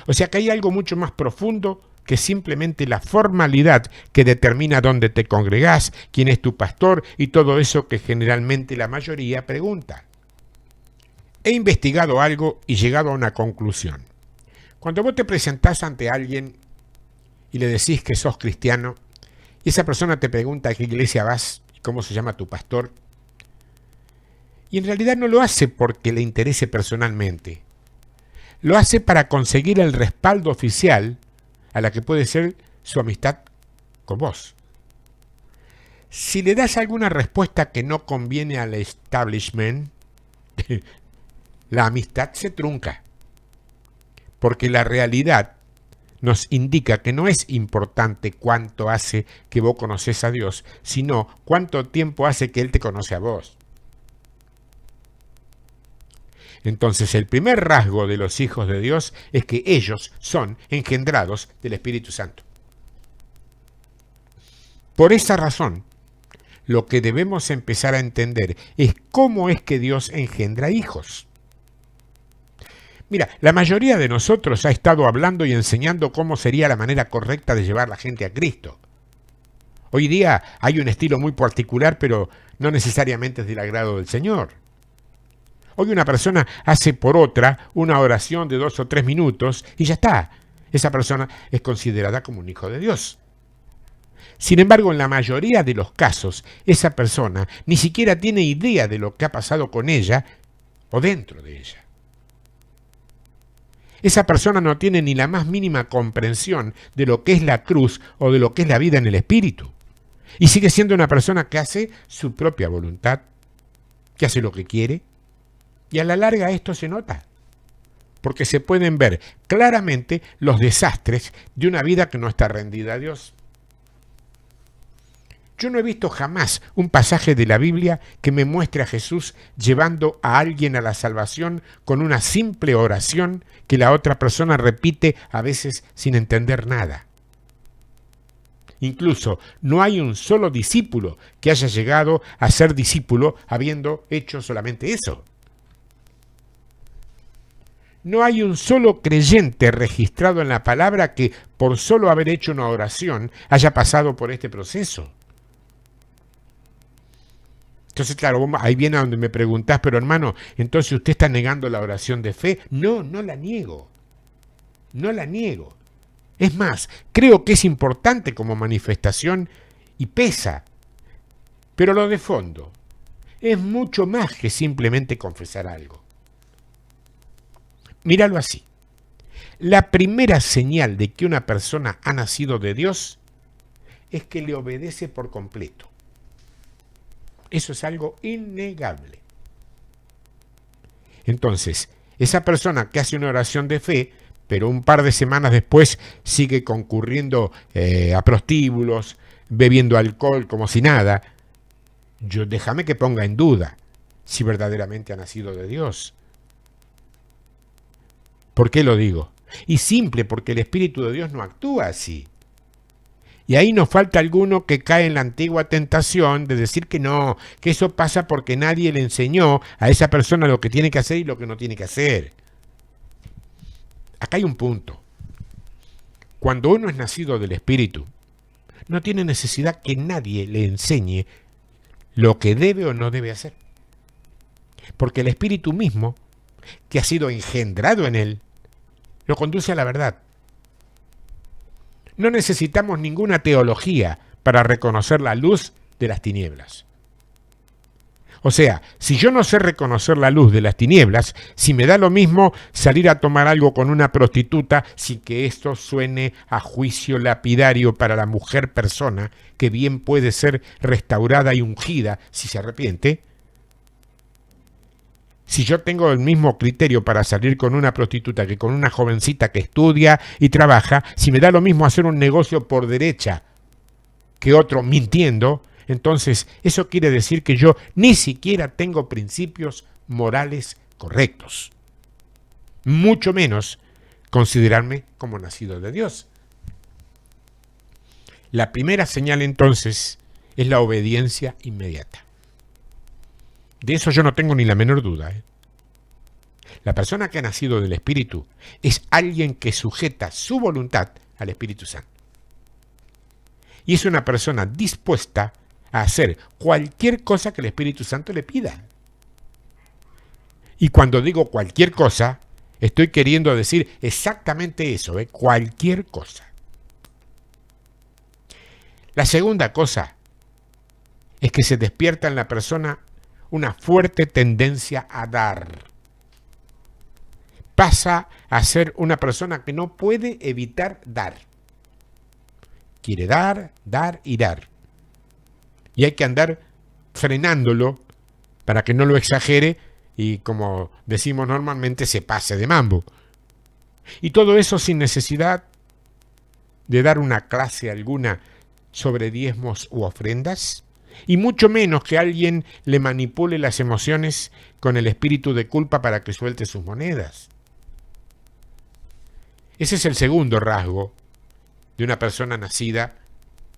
O sea que hay algo mucho más profundo que simplemente la formalidad que determina dónde te congregás, quién es tu pastor y todo eso que generalmente la mayoría pregunta. He investigado algo y llegado a una conclusión. Cuando vos te presentás ante alguien y le decís que sos cristiano, y esa persona te pregunta a qué iglesia vas y cómo se llama tu pastor, y en realidad no lo hace porque le interese personalmente, lo hace para conseguir el respaldo oficial a la que puede ser su amistad con vos. Si le das alguna respuesta que no conviene al establishment, la amistad se trunca, porque la realidad nos indica que no es importante cuánto hace que vos conocés a Dios, sino cuánto tiempo hace que Él te conoce a vos. Entonces, el primer rasgo de los hijos de Dios es que ellos son engendrados del Espíritu Santo. Por esa razón, lo que debemos empezar a entender es cómo es que Dios engendra hijos. Mira, la mayoría de nosotros ha estado hablando y enseñando cómo sería la manera correcta de llevar la gente a Cristo. Hoy día hay un estilo muy particular, pero no necesariamente es del agrado del Señor. Hoy una persona hace por otra una oración de 2 o 3 minutos y ya está. Esa persona es considerada como un hijo de Dios. Sin embargo, en la mayoría de los casos, esa persona ni siquiera tiene idea de lo que ha pasado con ella o dentro de ella. Esa persona no tiene ni la más mínima comprensión de lo que es la cruz o de lo que es la vida en el Espíritu. Y sigue siendo una persona que hace su propia voluntad, que hace lo que quiere. Y a la larga esto se nota, porque se pueden ver claramente los desastres de una vida que no está rendida a Dios. Yo no he visto jamás un pasaje de la Biblia que me muestre a Jesús llevando a alguien a la salvación con una simple oración que la otra persona repite a veces sin entender nada. Incluso no hay un solo discípulo que haya llegado a ser discípulo habiendo hecho solamente eso. No hay un solo creyente registrado en la palabra que, por solo haber hecho una oración, haya pasado por este proceso. Entonces, claro, ahí viene a donde me preguntás, pero hermano, entonces usted está negando la oración de fe. No, no la niego. No la niego. Es más, creo que es importante como manifestación y pesa. Pero lo de fondo es mucho más que simplemente confesar algo. Míralo así. La primera señal de que una persona ha nacido de Dios es que le obedece por completo. Eso es algo innegable. Entonces, esa persona que hace una oración de fe, pero un par de semanas después sigue concurriendo a prostíbulos, bebiendo alcohol como si nada, déjame que ponga en duda si verdaderamente ha nacido de Dios. ¿Por qué lo digo? Y simple, porque el Espíritu de Dios no actúa así. Y ahí nos falta alguno que cae en la antigua tentación de decir que no, que eso pasa porque nadie le enseñó a esa persona lo que tiene que hacer y lo que no tiene que hacer. Acá hay un punto. Cuando uno es nacido del Espíritu, no tiene necesidad que nadie le enseñe lo que debe o no debe hacer. Porque el Espíritu mismo, que ha sido engendrado en él, lo conduce a la verdad. No necesitamos ninguna teología para reconocer la luz de las tinieblas. O sea, si yo no sé reconocer la luz de las tinieblas, si me da lo mismo salir a tomar algo con una prostituta sin que esto suene a juicio lapidario para la mujer persona, que bien puede ser restaurada y ungida si se arrepiente, si yo tengo el mismo criterio para salir con una prostituta que con una jovencita que estudia y trabaja, si me da lo mismo hacer un negocio por derecha que otro mintiendo, entonces eso quiere decir que yo ni siquiera tengo principios morales correctos. Mucho menos considerarme como nacido de Dios. La primera señal entonces es la obediencia inmediata. De eso yo no tengo ni la menor duda. La persona que ha nacido del Espíritu es alguien que sujeta su voluntad al Espíritu Santo. Y es una persona dispuesta a hacer cualquier cosa que el Espíritu Santo le pida. Y cuando digo cualquier cosa, estoy queriendo decir exactamente eso, cualquier cosa. La segunda cosa es que se despierta en la persona una fuerte tendencia a dar. Pasa a ser una persona que no puede evitar dar. Quiere dar, dar y dar. Y hay que andar frenándolo para que no lo exagere y, como decimos normalmente, se pase de mambo. Y todo eso sin necesidad de dar una clase alguna sobre diezmos u ofrendas, y mucho menos que alguien le manipule las emociones con el espíritu de culpa para que suelte sus monedas. Ese es el segundo rasgo de una persona nacida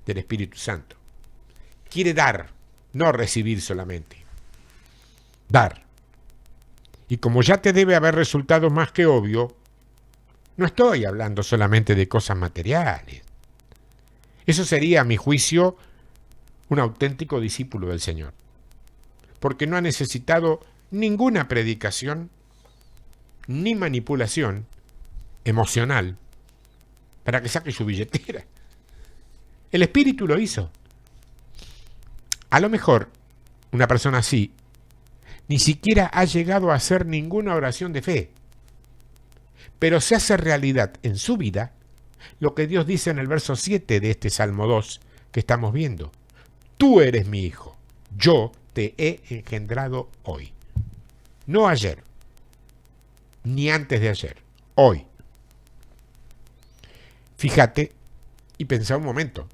del Espíritu Santo. Quiere dar, no recibir solamente. Dar. Y como ya te debe haber resultado más que obvio, no estoy hablando solamente de cosas materiales. Eso sería, a mi juicio, un auténtico discípulo del Señor, porque no ha necesitado ninguna predicación ni manipulación emocional para que saque su billetera. El Espíritu lo hizo. A lo mejor una persona así ni siquiera ha llegado a hacer ninguna oración de fe, pero se hace realidad en su vida lo que Dios dice en el verso 7 de este Salmo 2 que estamos viendo. Tú eres mi hijo, yo te he engendrado hoy. No ayer, ni antes de ayer, hoy. Fíjate y pensá un momento.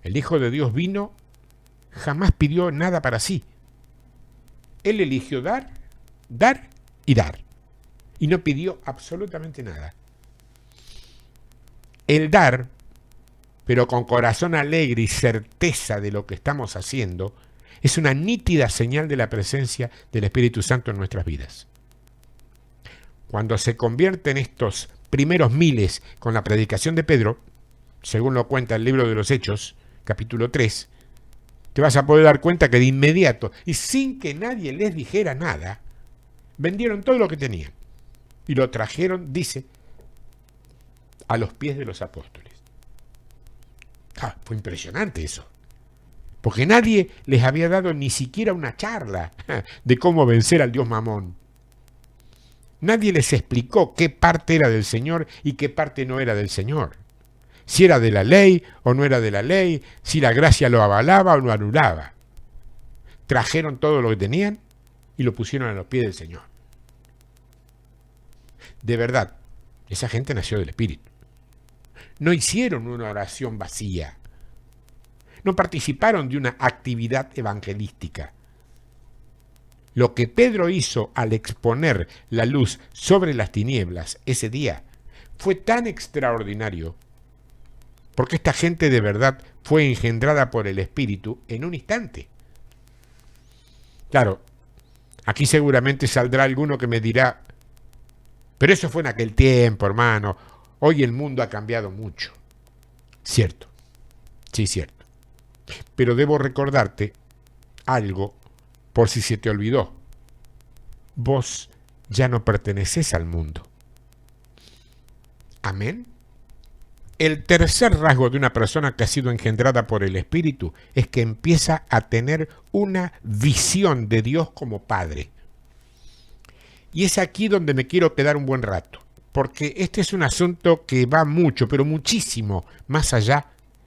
El Hijo de Dios vino, jamás pidió nada para sí. Él eligió dar, dar y dar. Y no pidió absolutamente nada. El dar, pero con corazón alegre y certeza de lo que estamos haciendo, es una nítida señal de la presencia del Espíritu Santo en nuestras vidas. Cuando se convierten estos primeros miles con la predicación de Pedro, según lo cuenta el libro de los Hechos, capítulo 3, te vas a poder dar cuenta que de inmediato, y sin que nadie les dijera nada, vendieron todo lo que tenían y lo trajeron, dice, a los pies de los apóstoles. Fue impresionante eso, porque nadie les había dado ni siquiera una charla de cómo vencer al dios Mamón. Nadie les explicó qué parte era del Señor y qué parte no era del Señor. Si era de la ley o no era de la ley, si la gracia lo avalaba o lo anulaba. Trajeron todo lo que tenían y lo pusieron a los pies del Señor. De verdad, esa gente nació del Espíritu. No hicieron una oración vacía. No participaron de una actividad evangelística. Lo que Pedro hizo al exponer la luz sobre las tinieblas ese día fue tan extraordinario Porque esta gente de verdad fue engendrada por el Espíritu en un instante. Claro, aquí seguramente saldrá alguno que me dirá, pero eso fue en aquel tiempo, hermano. Hoy el mundo ha cambiado mucho. Cierto, sí, cierto. Pero debo recordarte algo por si se te olvidó. Vos ya no perteneces al mundo. Amén. El tercer rasgo de una persona que ha sido engendrada por el Espíritu es que empieza a tener una visión de Dios como Padre. Y es aquí donde me quiero quedar un buen rato, porque este es un asunto que va mucho, pero muchísimo más allá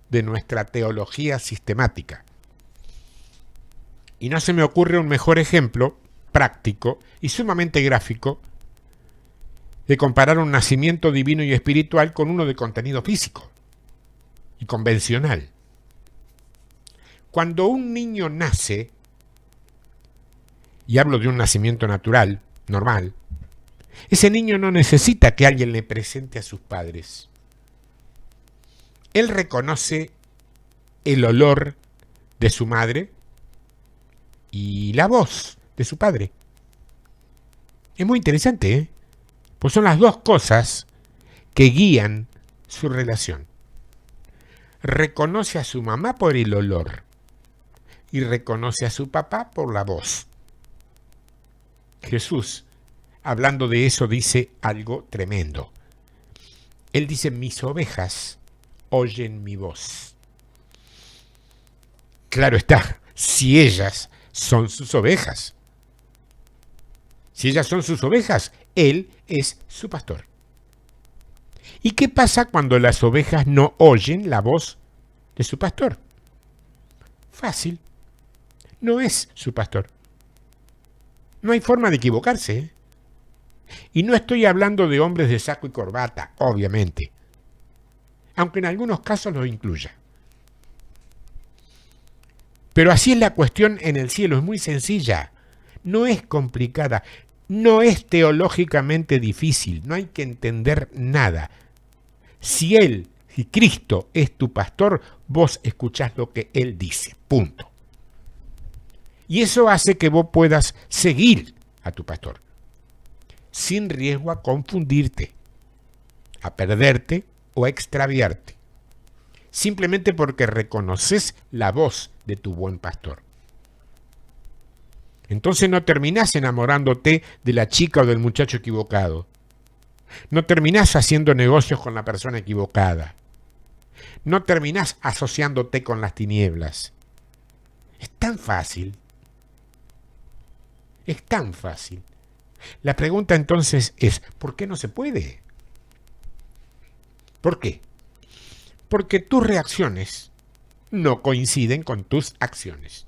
de nuestra teología sistemática. Y no se me ocurre un mejor ejemplo práctico y sumamente gráfico de comparar un nacimiento divino y espiritual con uno de contenido físico y convencional. Cuando un niño nace, y hablo de un nacimiento natural, normal, ese niño no necesita que alguien le presente a sus padres. Él reconoce el olor de su madre y la voz de su padre. Es muy interesante, ¿eh? Pues son las dos cosas que guían su relación. Reconoce a su mamá por el olor y reconoce a su papá por la voz. Jesús, hablando de eso, dice algo tremendo. Él dice, mis ovejas oyen mi voz. Claro está, si ellas son sus ovejas. Si ellas son sus ovejas, Él es su pastor. ¿Y qué pasa cuando las ovejas no oyen la voz de su pastor? Fácil. No es su pastor. No hay forma de equivocarse, ¿eh? Y no estoy hablando de hombres de saco y corbata, obviamente. Aunque en algunos casos lo incluya. Pero así es la cuestión en el cielo, es muy sencilla. No es complicada. No es teológicamente difícil, no hay que entender nada. Si Cristo es tu pastor, vos escuchás lo que Él dice, punto. Y eso hace que vos puedas seguir a tu pastor, sin riesgo a confundirte, a perderte o a extraviarte, simplemente porque reconoces la voz de tu buen pastor. Entonces no terminás enamorándote de la chica o del muchacho equivocado. No terminás haciendo negocios con la persona equivocada. No terminás asociándote con las tinieblas. Es tan fácil. Es tan fácil. La pregunta entonces es, ¿por qué no se puede? ¿Por qué? Porque tus reacciones no coinciden con tus acciones.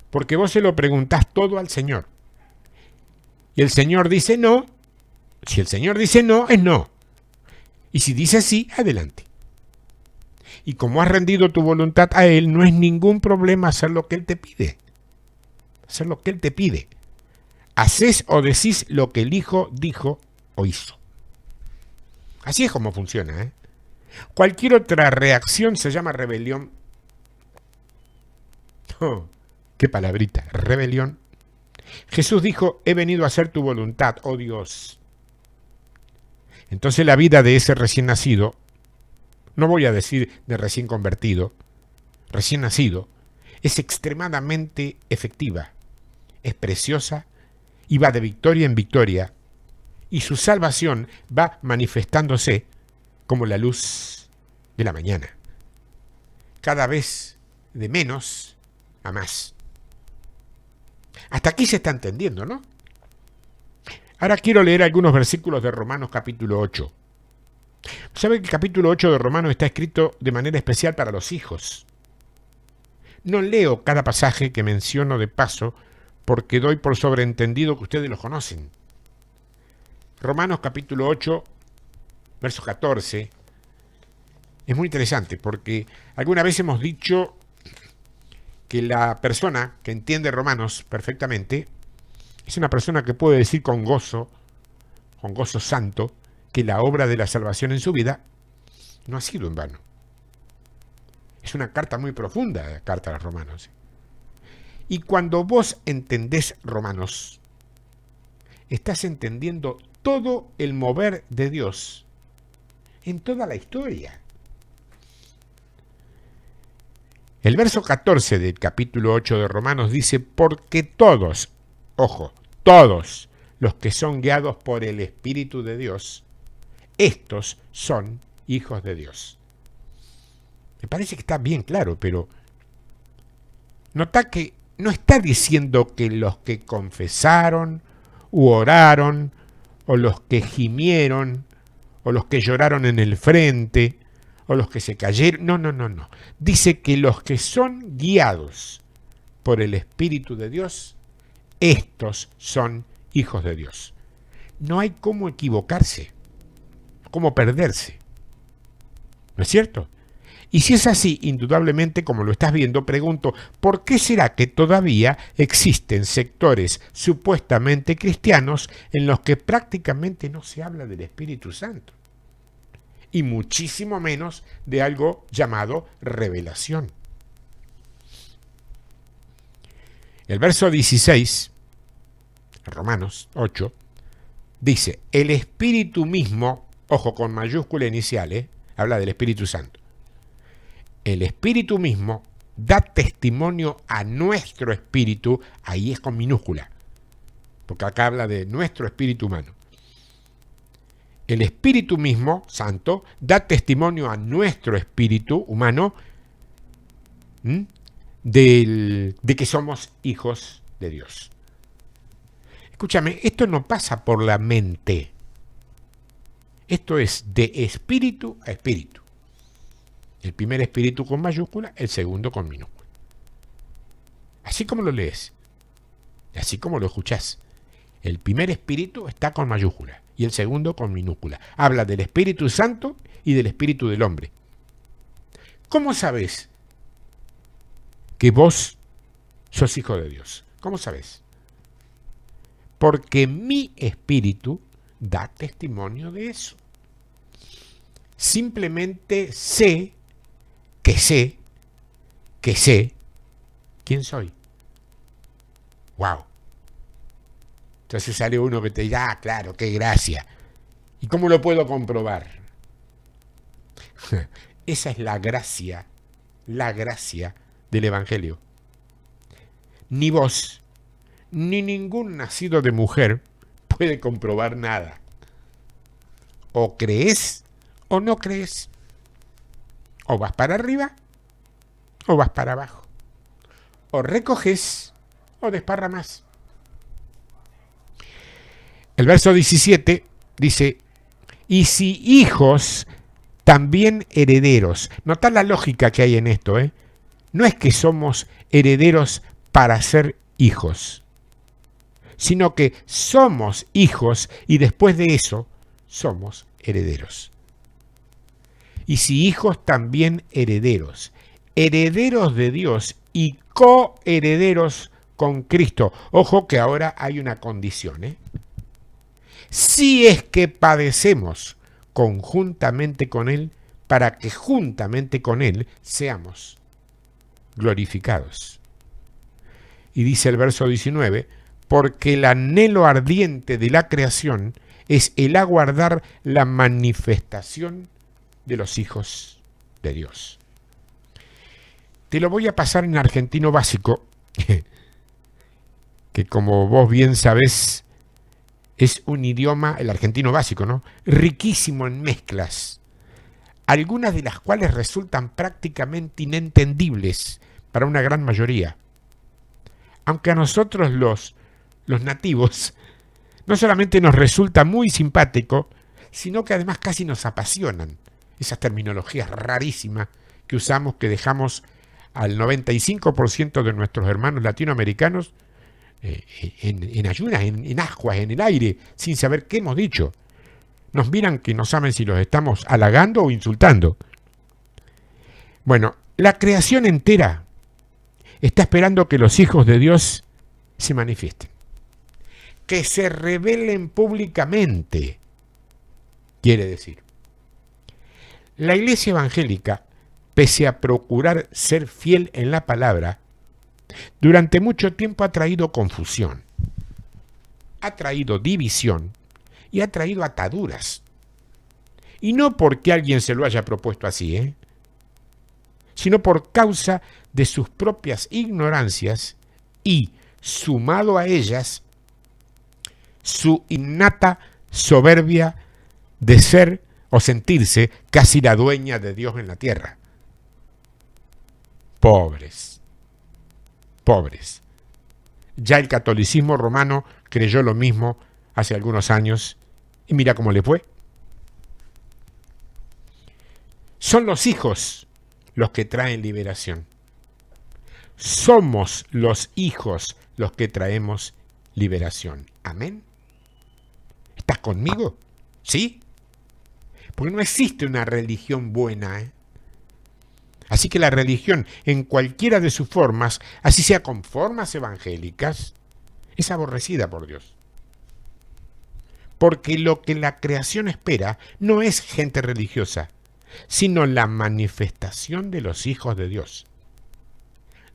Porque vos se lo preguntás todo al Señor. Y el Señor dice no. Si el Señor dice no, es no. Y si dice sí, adelante. Y como has rendido tu voluntad a Él, no es ningún problema hacer lo que Él te pide. Hacer lo que Él te pide. Hacés o decís lo que el Hijo dijo o hizo. Así es como funciona, ¿eh? Cualquier otra reacción se llama rebelión. Oh, qué palabrita, rebelión. Jesús dijo, he venido a hacer tu voluntad, oh Dios. Entonces la vida de ese recién nacido, no voy a decir de recién convertido, recién nacido, es extremadamente efectiva, es preciosa y va de victoria en victoria, y su salvación va manifestándose como la luz de la mañana, cada vez de menos a más. Hasta aquí se está entendiendo, ¿no? Ahora quiero leer algunos versículos de Romanos capítulo 8. ¿Sabe que el capítulo 8 de Romanos está escrito de manera especial para los hijos? No leo cada pasaje que menciono de paso porque doy por sobreentendido que ustedes los conocen. Romanos capítulo 8, verso 14. Es muy interesante porque alguna vez hemos dicho que la persona que entiende Romanos perfectamente es una persona que puede decir con gozo santo, que la obra de la salvación en su vida No ha sido en vano. Es una carta muy profunda, la carta a los Romanos. Y cuando vos entendés Romanos, estás entendiendo todo el mover de Dios en toda la historia. El verso 14 del capítulo 8 de Romanos dice, porque todos, ojo, todos los que son guiados por el Espíritu de Dios, estos son hijos de Dios. Me parece que está bien claro, pero nota que no está diciendo que los que confesaron u oraron, o los que gimieron, o los que lloraron en el frente, o los que se cayeron. No. Dice que los que son guiados por el Espíritu de Dios, estos son hijos de Dios. No hay cómo equivocarse, cómo perderse. ¿No es cierto? Y si es así, indudablemente, como lo estás viendo, pregunto, ¿por qué será que todavía existen sectores supuestamente cristianos en los que prácticamente no se habla del Espíritu Santo? Y muchísimo menos de algo llamado revelación. El verso 16, Romanos 8, dice, el Espíritu mismo, ojo con mayúscula inicial, habla del Espíritu Santo. El Espíritu mismo da testimonio a nuestro espíritu, ahí es con minúscula, porque acá habla de nuestro espíritu humano. El Espíritu mismo, Santo, da testimonio a nuestro espíritu humano de que somos hijos de Dios. Escúchame, esto no pasa por la mente. Esto es de espíritu a espíritu. El primer espíritu con mayúscula, el segundo con minúscula. Así como lo lees, así como lo escuchás. El primer espíritu está con mayúscula y el segundo con minúscula. Habla del Espíritu Santo y del espíritu del hombre. ¿Cómo sabés que vos sos hijo de Dios? ¿Cómo sabés? Porque mi espíritu da testimonio de eso. Simplemente sé quién soy. ¡Wow! Entonces sale uno que te diga, claro, qué gracia. ¿Y cómo lo puedo comprobar? Esa es la gracia del Evangelio. Ni vos, ni ningún nacido de mujer puede comprobar nada. O crees o no crees. O vas para arriba o vas para abajo. O recoges o desparramas. El verso 17 dice, y si hijos, también herederos. Notad la lógica que hay en esto, No es que somos herederos para ser hijos, sino que somos hijos y después de eso somos herederos. Y si hijos, también herederos, herederos de Dios y coherederos con Cristo. Ojo que ahora hay una condición, Si es que padecemos conjuntamente con Él, para que juntamente con Él seamos glorificados. Y dice el verso 19, porque el anhelo ardiente de la creación es el aguardar la manifestación de los hijos de Dios. Te lo voy a pasar en argentino básico, que como vos bien sabés, es un idioma, el argentino básico, riquísimo en mezclas, algunas de las cuales resultan prácticamente inentendibles para una gran mayoría. Aunque a nosotros los nativos no solamente nos resulta muy simpático, sino que además casi nos apasionan esas terminologías rarísimas que usamos, que dejamos al 95% de nuestros hermanos latinoamericanos en ayunas, en ascuas, en el aire, sin saber qué hemos dicho. Nos miran que no saben si los estamos halagando o insultando. Bueno, la creación entera está esperando que los hijos de Dios se manifiesten, que se revelen públicamente, quiere decir. La Iglesia evangélica, pese a procurar ser fiel en la palabra, durante mucho tiempo ha traído confusión, ha traído división y ha traído ataduras. Y no porque alguien se lo haya propuesto así, sino por causa de sus propias ignorancias y, sumado a ellas, su innata soberbia de ser o sentirse casi la dueña de Dios en la tierra. Pobres, pobres. Ya el catolicismo romano creyó lo mismo hace algunos años y mira cómo le fue. Son los hijos los que traen liberación. Somos los hijos los que traemos liberación. Amén. ¿Estás conmigo? ¿Sí? Porque no existe una religión buena, Así que la religión, en cualquiera de sus formas, así sea con formas evangélicas, es aborrecida por Dios. Porque lo que la creación espera no es gente religiosa, sino la manifestación de los hijos de Dios.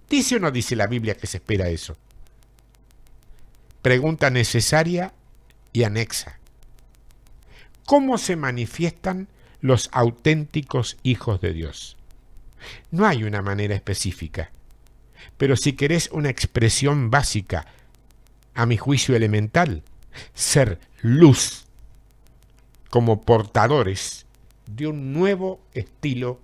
¿Dice o no dice la Biblia que se espera eso? Pregunta necesaria y anexa. ¿Cómo se manifiestan los auténticos hijos de Dios? No hay una manera específica, pero si querés una expresión básica, a mi juicio elemental, ser luz como portadores de un nuevo estilo